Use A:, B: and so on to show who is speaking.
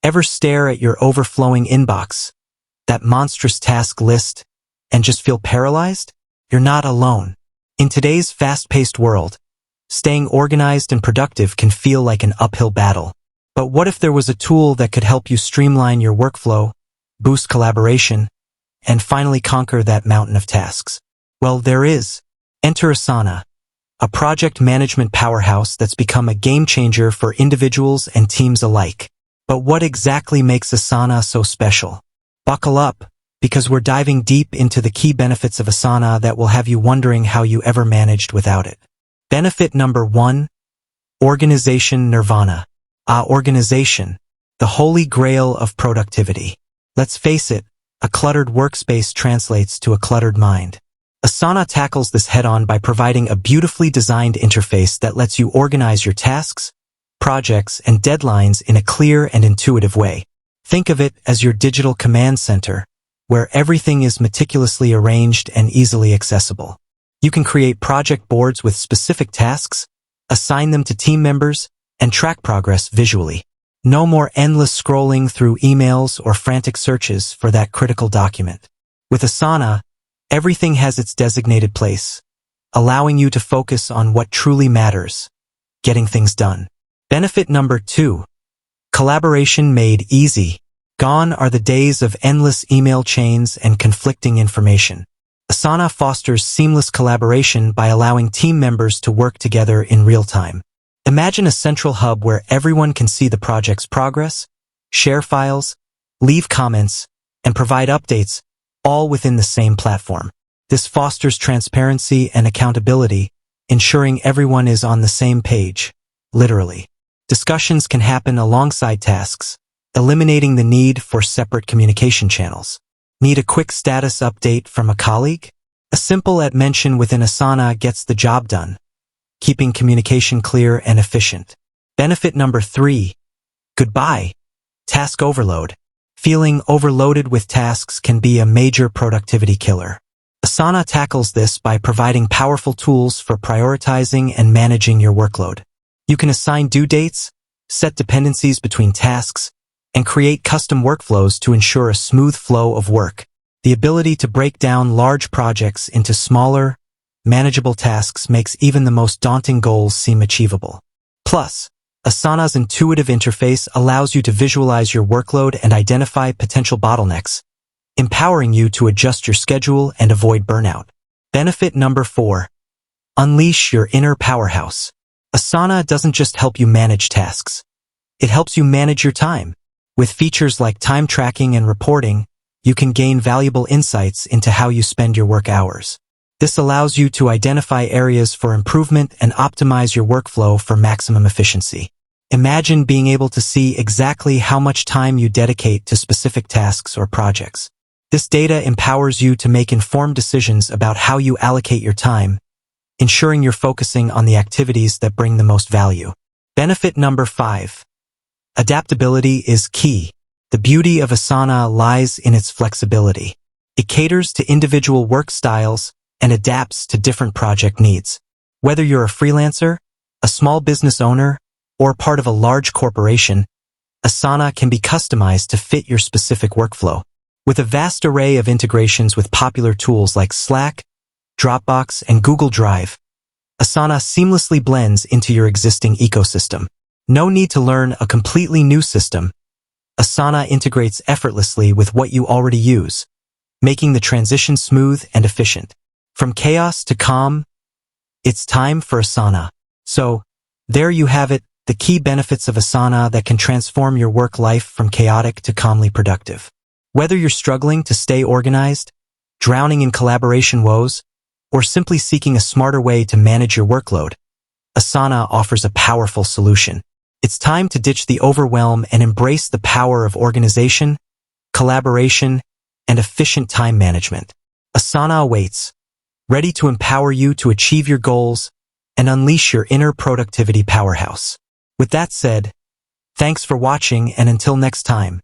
A: Ever stare at your overflowing inbox, that monstrous task list, and just feel paralyzed? You're not alone. In today's fast-paced world, staying organized and productive can feel like an uphill battle. But what if there was a tool that could help you streamline your workflow, boost collaboration, and finally conquer that mountain of tasks? Well, there is. Enter Asana, a project management powerhouse that's become a game-changer for individuals and teams alike. But what exactly makes Asana so special? Buckle up, because we're diving deep into the key benefits of Asana that will have you wondering how you ever managed without it. Benefit number 1, organization nirvana. Organization, the holy grail of productivity. Let's face it, a cluttered workspace translates to a cluttered mind. Asana tackles this head-on by providing a beautifully designed interface that lets you organize your tasks, projects, and deadlines in a clear and intuitive way. Think of it as your digital command center, where everything is meticulously arranged and easily accessible. You can create project boards with specific tasks, assign them to team members, and track progress visually. No more endless scrolling through emails or frantic searches for that critical document. With Asana, everything has its designated place, allowing you to focus on what truly matters, getting things done. Benefit number 2, collaboration made easy. Gone are the days of endless email chains and conflicting information. Asana fosters seamless collaboration by allowing team members to work together in real time. Imagine a central hub where everyone can see the project's progress, share files, leave comments, and provide updates, all within the same platform. This fosters transparency and accountability, ensuring everyone is on the same page, literally. Discussions can happen alongside tasks, eliminating the need for separate communication channels. Need a quick status update from a colleague? A simple mention within Asana gets the job done, keeping communication clear and efficient. Benefit number 3, goodbye, task overload. Feeling overloaded with tasks can be a major productivity killer. Asana tackles this by providing powerful tools for prioritizing and managing your workload. You can assign due dates, set dependencies between tasks, and create custom workflows to ensure a smooth flow of work. The ability to break down large projects into smaller, manageable tasks makes even the most daunting goals seem achievable. Plus, Asana's intuitive interface allows you to visualize your workload and identify potential bottlenecks, empowering you to adjust your schedule and avoid burnout. Benefit number 4, unleash your inner powerhouse. Asana doesn't just help you manage tasks. It helps you manage your time. With features like time tracking and reporting, you can gain valuable insights into how you spend your work hours. This allows you to identify areas for improvement and optimize your workflow for maximum efficiency. Imagine being able to see exactly how much time you dedicate to specific tasks or projects. This data empowers you to make informed decisions about how you allocate your time, ensuring you're focusing on the activities that bring the most value. Benefit number 5, adaptability is key. The beauty of Asana lies in its flexibility. It caters to individual work styles and adapts to different project needs. Whether you're a freelancer, a small business owner, or part of a large corporation, Asana can be customized to fit your specific workflow. With a vast array of integrations with popular tools like Slack, Dropbox, and Google Drive, Asana seamlessly blends into your existing ecosystem. No need to learn a completely new system. Asana integrates effortlessly with what you already use, making the transition smooth and efficient. From chaos to calm, it's time for Asana. So, there you have it, the key benefits of Asana that can transform your work life from chaotic to calmly productive. Whether you're struggling to stay organized, drowning in collaboration woes, or simply seeking a smarter way to manage your workload, Asana offers a powerful solution. It's time to ditch the overwhelm and embrace the power of organization, collaboration, and efficient time management. Asana awaits, ready to empower you to achieve your goals and unleash your inner productivity powerhouse. With that said, thanks for watching, and until next time,